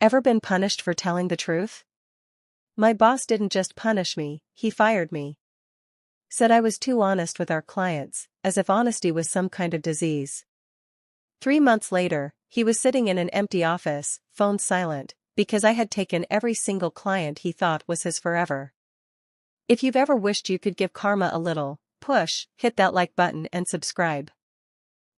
Ever been punished for telling the truth? My boss didn't just punish me, he fired me. Said I was too honest with our clients, as if honesty was some kind of disease. 3 months later, he was sitting in an empty office, phone silent, because I had taken every single client he thought was his forever. If you've ever wished you could give karma a little push, hit that like button and subscribe.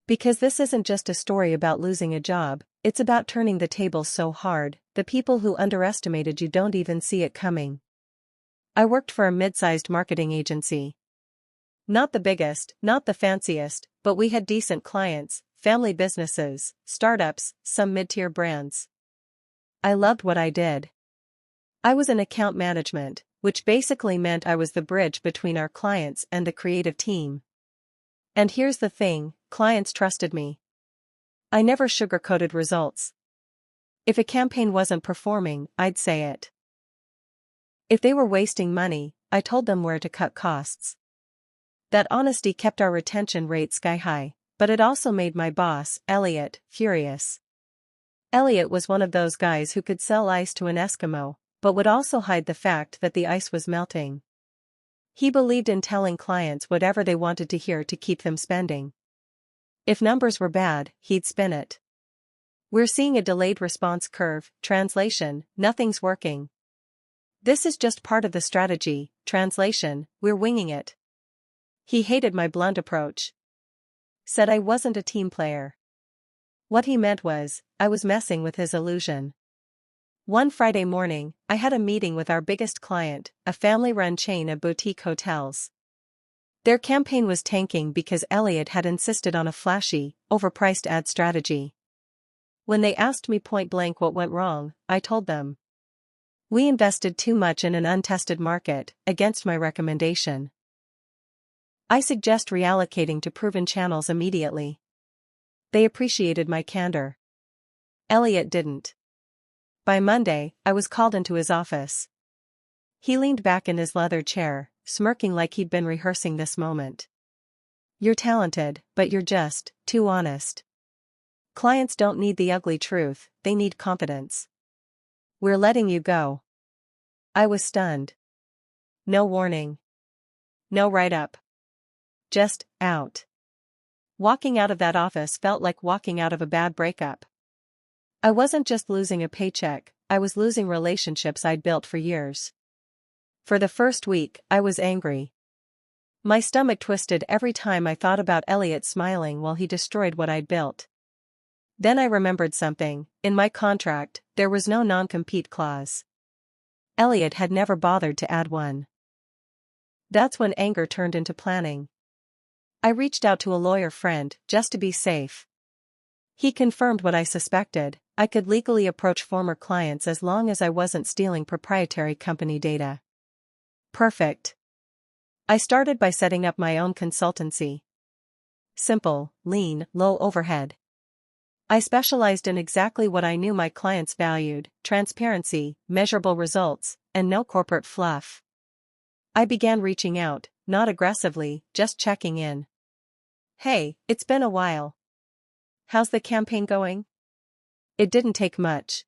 Because this isn't just a story about losing a job, it's about turning the tables so hard, the people who underestimated you don't even see it coming. I worked for a mid-sized marketing agency. Not the biggest, not the fanciest, but we had decent clients, family businesses, startups, some mid-tier brands. I loved what I did. I was in account management, which basically meant I was the bridge between our clients and the creative team. And here's the thing, clients trusted me. I never sugarcoated results. If a campaign wasn't performing, I'd say it. If they were wasting money, I told them where to cut costs. That honesty kept our retention rate sky high, but it also made my boss, Elliot, furious. Elliot was one of those guys who could sell ice to an Eskimo, but would also hide the fact that the ice was melting. He believed in telling clients whatever they wanted to hear to keep them spending. If numbers were bad, he'd spin it. We're seeing a delayed response curve, translation, nothing's working. This is just part of the strategy, translation, we're winging it. He hated my blunt approach. Said I wasn't a team player. What he meant was, I was messing with his illusion. One Friday morning, I had a meeting with our biggest client, a family-run chain of boutique hotels. Their campaign was tanking because Elliot had insisted on a flashy, overpriced ad strategy. When they asked me point-blank what went wrong, I told them. We invested too much in an untested market, against my recommendation. I suggest reallocating to proven channels immediately. They appreciated my candor. Elliot didn't. By Monday, I was called into his office. He leaned back in his leather chair, smirking like he'd been rehearsing this moment. You're talented, but you're just too honest. Clients don't need the ugly truth, they need confidence. We're letting you go. I was stunned. No warning. No write-up. Just out. Walking out of that office felt like walking out of a bad breakup. I wasn't just losing a paycheck, I was losing relationships I'd built for years. For the first week, I was angry. My stomach twisted every time I thought about Elliot smiling while he destroyed what I'd built. Then I remembered something. In my contract, there was no non-compete clause. Elliot had never bothered to add one. That's when anger turned into planning. I reached out to a lawyer friend, just to be safe. He confirmed what I suspected. I could legally approach former clients as long as I wasn't stealing proprietary company data. Perfect. I started by setting up my own consultancy. Simple, lean, low overhead. I specialized in exactly what I knew my clients valued: transparency, measurable results, and no corporate fluff. I began reaching out, not aggressively, just checking in. Hey, it's been a while. How's the campaign going? It didn't take much.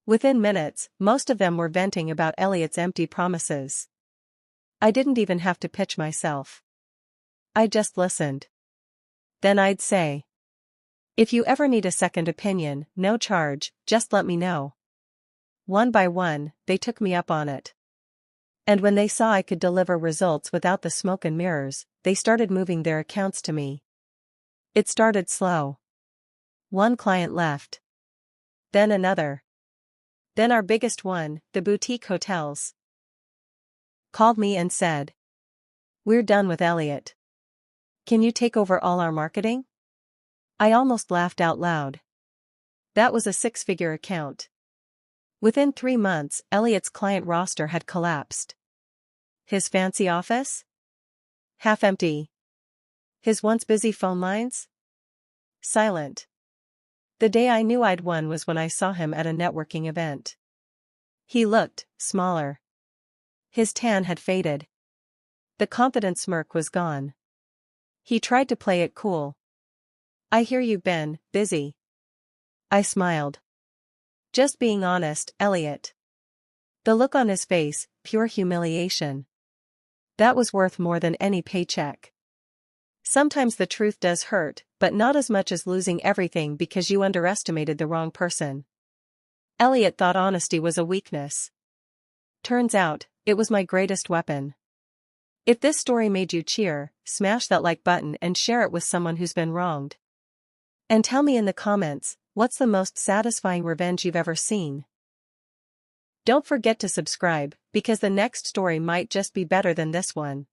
Within minutes, most of them were venting about Elliot's empty promises. I didn't even have to pitch myself. I just listened. Then I'd say, if you ever need a second opinion, no charge, just let me know. One by one, they took me up on it. And when they saw I could deliver results without the smoke and mirrors, they started moving their accounts to me. It started slow. One client left. Then another. Then our biggest one, the boutique hotels, called me and said, "We're done with Elliot. Can you take over all our marketing?" I almost laughed out loud. That was a six-figure account. Within 3 months, Elliot's client roster had collapsed. His fancy office? Half empty. His once busy phone lines? Silent. The day I knew I'd won was when I saw him at a networking event. He looked smaller. His tan had faded. The confident smirk was gone. He tried to play it cool. "I hear you've been busy." I smiled. Just being honest, Elliot. The look on his face, pure humiliation. That was worth more than any paycheck. Sometimes the truth does hurt, but not as much as losing everything because you underestimated the wrong person. Elliot thought honesty was a weakness. Turns out, it was my greatest weapon. If this story made you cheer, smash that like button and share it with someone who's been wronged. And tell me in the comments, what's the most satisfying revenge you've ever seen? Don't forget to subscribe, because the next story might just be better than this one.